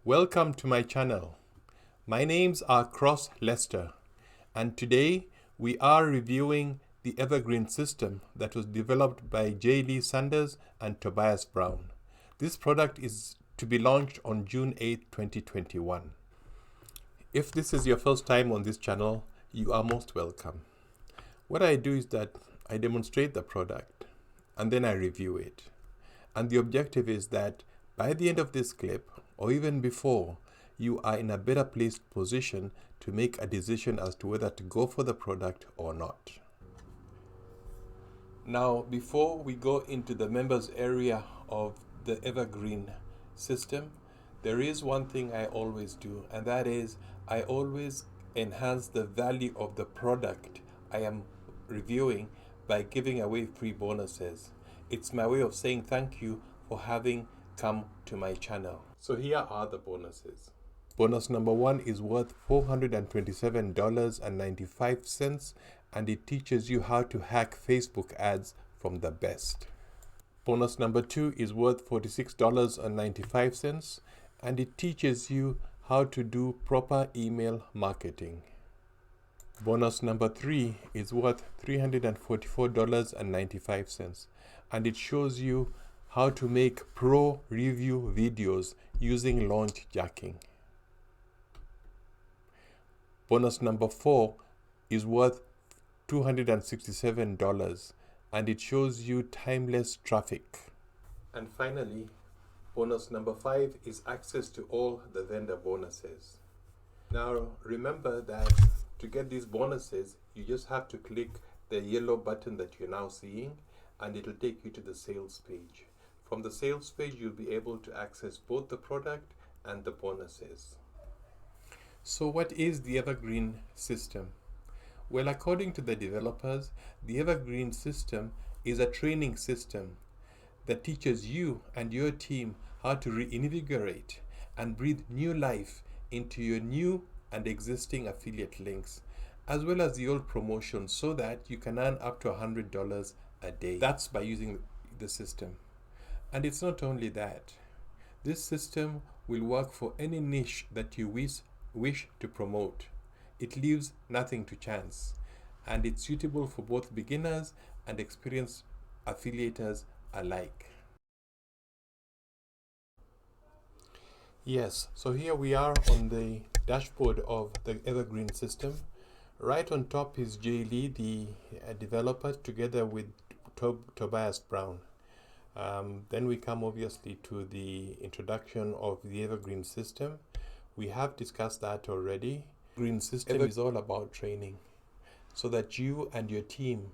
Welcome to my channel. My names are Cross Lester, and today we are reviewing the Evergreen system that was developed by J. Lee Sanders and Tobias Brown. This product is to be launched on June 8, 2021. If this is your first time on this channel, you are most welcome. What I do is that I demonstrate the product and then I review it. And the objective is that by the end of this clip, or even before, you are in a better placed position to make a decision as to whether to go for the product or not. Now, before we go into the members area of the Evergreen system, there is one thing I always do, and that is I always enhance the value of the product I am reviewing by giving away free bonuses. It's my way of saying thank you for having come to my channel. So here are the bonuses. Bonus number 1 is worth $427.95, and it teaches you how to hack Facebook ads from the best. Bonus number 2 is worth $46.95, and it teaches you how to do proper email marketing. Bonus number 3 is worth $344.95, and it shows you how to make pro review videos using launch jacking. Bonus number 4 is worth $267, and it shows you timeless traffic. And finally, bonus number 5 is access to all the vendor bonuses. Now remember that to get these bonuses, you just have to click the yellow button that you're now seeing, and it'll take you to the sales page. From the sales page, you'll be able to access both the product and the bonuses. So what is the Evergreen system? Well, according to the developers, the Evergreen system is a training system that teaches you and your team how to reinvigorate and breathe new life into your new and existing affiliate links, as well as the old promotions, so that you can earn up to $100 a day. That's by using the system. And it's not only that. This system will work for any niche that you wish to promote. It leaves nothing to chance, and it's suitable for both beginners and experienced affiliators alike. Yes, so here we are on the dashboard of the Evergreen system. Right on top is J. Lee, the developer, together with Tobias Brown. Then we come obviously to the introduction of the Evergreen system. We have discussed that already. Evergreen system is all about training so that you and your team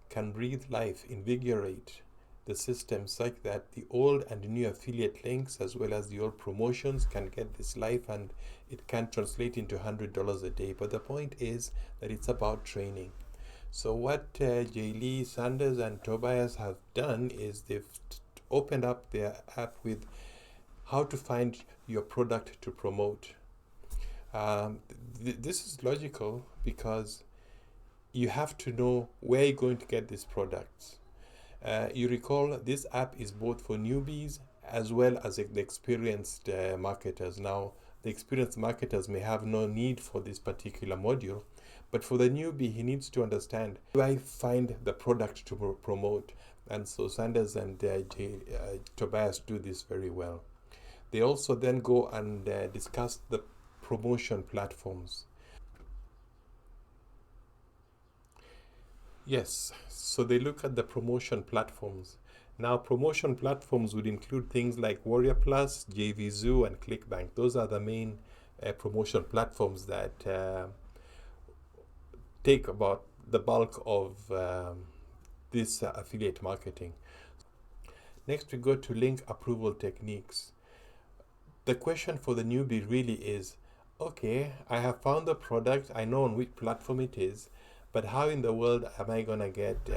can breathe life, invigorate the system such that the old and new affiliate links as well as the old promotions can get this life, and it can translate into $100 a day. But the point is that it's about training. So what J. Lee Sanders and Tobias have done is they've opened up their app with how to find your product to promote. This is logical because you have to know where you're going to get these products. You recall this app is both for newbies as well as the experienced marketers. Now, the experienced marketers may have no need for this particular module, but for the newbie, he needs to understand, do I find the product to promote? And so Sanders and Tobias do this very well. They also then go and discuss the promotion platforms. Yes, so they look at the promotion platforms. Now, promotion platforms would include things like Warrior Plus, JVZoo, and ClickBank. Those are the main promotion platforms that take about the bulk of this affiliate marketing. Next, we go to link approval techniques. The question for the newbie really is, okay, I have found the product, I know on which platform it is, but how in the world am I going to get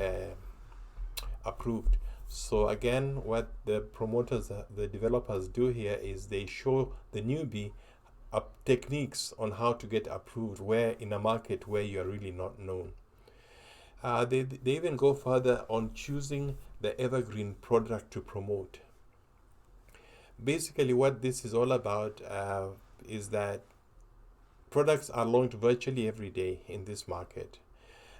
approved? So again, what the promoters, the developers do here is they show the newbie techniques on how to get approved where in a market where you're really not known. They even go further on choosing the Evergreen product to promote. Basically, what this is all about is that products are launched virtually every day in this market.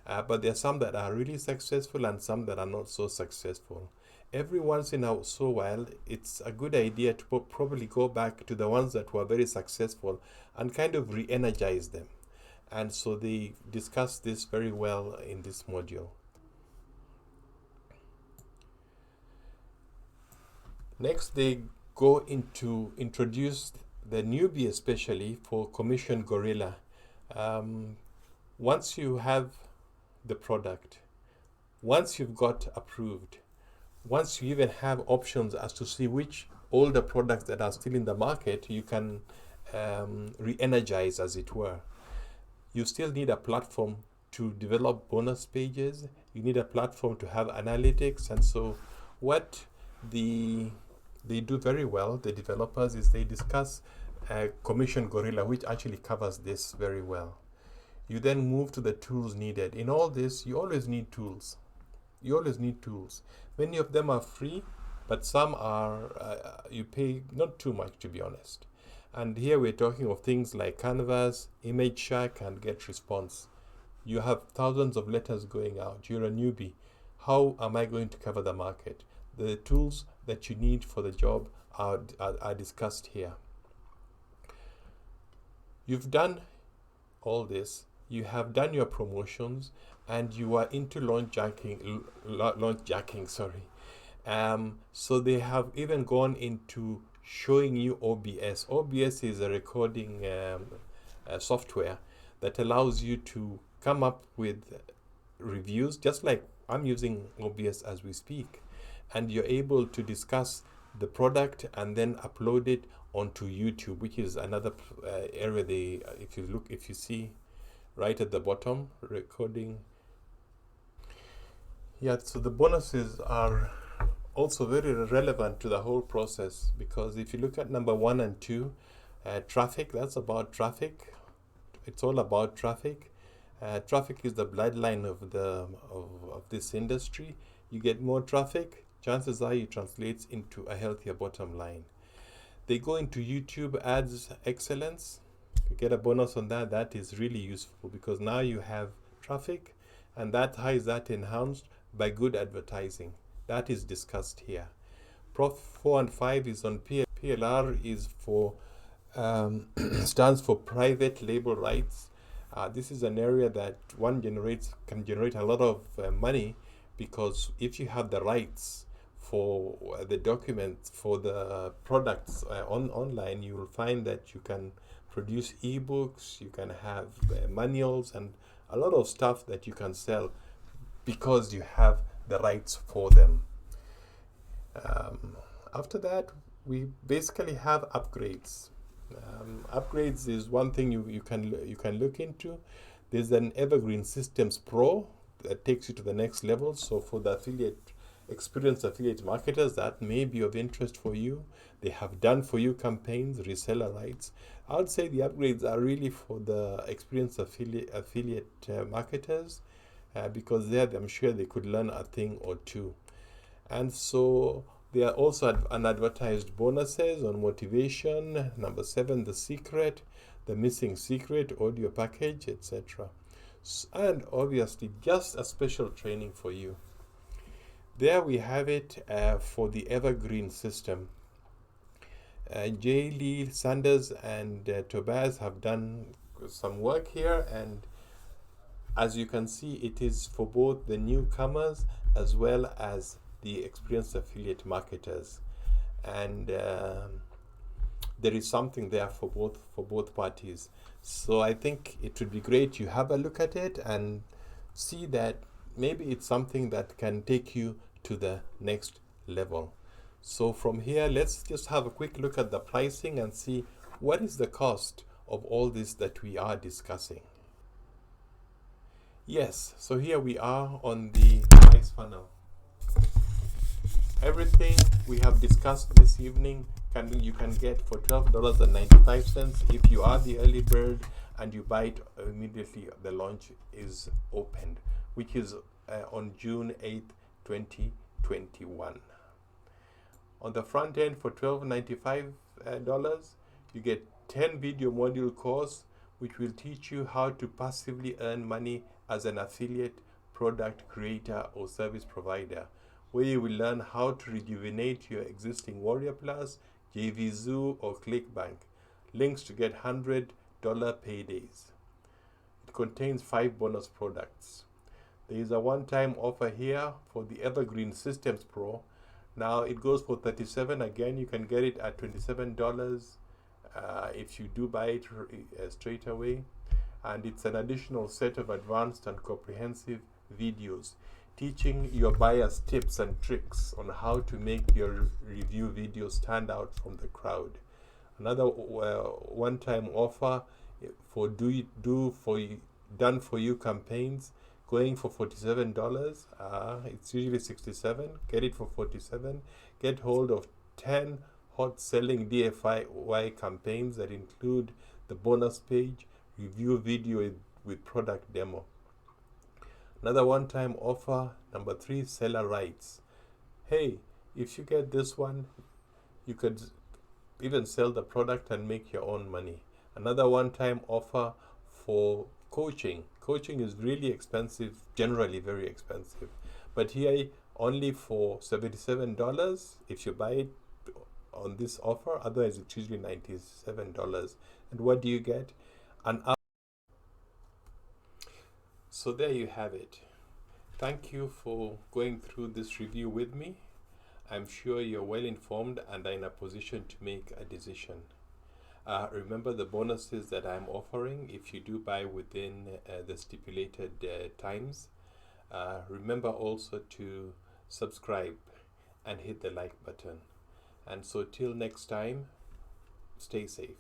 But there are some that are really successful and some that are not so successful. Every once in a so while, it's a good idea to probably go back to the ones that were very successful and kind of re-energize them. And so they discuss this very well in this module. Next, they go into introduce the newbie, especially for Commission Gorilla. Once you have the product, once you've got approved, once you even have options as to see which older products that are still in the market you can re-energize, as it were. You still need a platform to develop bonus pages. You need a platform to have analytics. And so what they do very well, the developers, is they discuss Commission Gorilla, which actually covers this very well. You then move to the tools needed. In all this, you always need tools. You always need tools. Many of them are free, but some are, you pay not too much, to be honest. And here we're talking of things like Canvas, Image Shack, and GetResponse. You have thousands of letters going out. You're a newbie. How am I going to cover the market? The tools that you need for the job are discussed here. You've done all this. You have done your promotions, and you are into launch jacking. So they have even gone into showing you OBS. OBS is a recording software that allows you to come up with reviews, just like I'm using OBS as we speak, and you're able to discuss the product and then upload it onto YouTube, which is another area if you see right at the bottom, recording. Yeah, so the bonuses are also very relevant to the whole process, because if you look at number 1 and 2, traffic, that's about traffic. It's all about traffic. Traffic is the bloodline of this industry. You get more traffic, chances are it translates into a healthier bottom line. They go into YouTube ads excellence. You get a bonus on that. That is really useful, because now you have traffic, and how is that enhanced? By good advertising. That is discussed here. Prof 4 and 5 is on PLR, is for stands for private label rights. This is an area that can generate a lot of money, because if you have the rights for the documents for the products online, you will find that you can produce ebooks, you can have manuals, and a lot of stuff that you can sell because you have the rights for them. After that, we basically have upgrades. Upgrades is one thing you can look into. There's an Evergreen Systems Pro that takes you to the next level. So for the experienced affiliate marketers, that may be of interest for you. They have done for you campaigns, reseller rights. I would say the upgrades are really for the experienced affiliate marketers, because there I'm sure they could learn a thing or two. And so there are also unadvertised bonuses on motivation, number 7, the secret, the missing secret, audio package, etc. And obviously just a special training for you. There we have it for the Evergreen system. Jay Lee, Sanders, and Tobias have done some work here, and as you can see, it is for both the newcomers as well as the experienced affiliate marketers, and there is something there for both parties. So I think it would be great you have a look at it and see that maybe it's something that can take you to the next level. So from here, let's just have a quick look at the pricing and see what is the cost of all this that we are discussing. Yes, so here we are on the price funnel. Everything we have discussed this evening you can get for $12.95 if you are the early bird and you buy it immediately the launch is opened, which is on June 8th, 2021. On the front end for $12.95, you get 10 video module course which will teach you how to passively earn money as an affiliate, product creator or service provider, where you will learn how to rejuvenate your existing Warrior Plus, JVZoo or ClickBank. Links to get $100 paydays. It contains 5 bonus products. There is a one-time offer here for the Evergreen Systems Pro. Now it goes for $37. Again, you can get it at $27 if you do buy it straight away. And it's an additional set of advanced and comprehensive videos teaching your buyers tips and tricks on how to make your review video stand out from the crowd. Another one-time offer for done for you campaigns, going for $47. It's usually $67. Get it for $47. Get hold of 10 hot selling DIY campaigns that include the bonus page, review video with product demo. Another one-time offer, number 3, seller rights. Hey, if you get this one, you could even sell the product and make your own money. Another one-time offer for coaching. Coaching is really expensive, generally very expensive. But here, only for $77 if you buy it on this offer. Otherwise, it's usually $97. And what do you get? So there you have it. Thank you for going through this review with me. I'm sure you're well informed and are in a position to make a decision. Remember the bonuses that I'm offering if you do buy within the stipulated times. Remember also to subscribe and hit the like button. And so till next time, stay safe.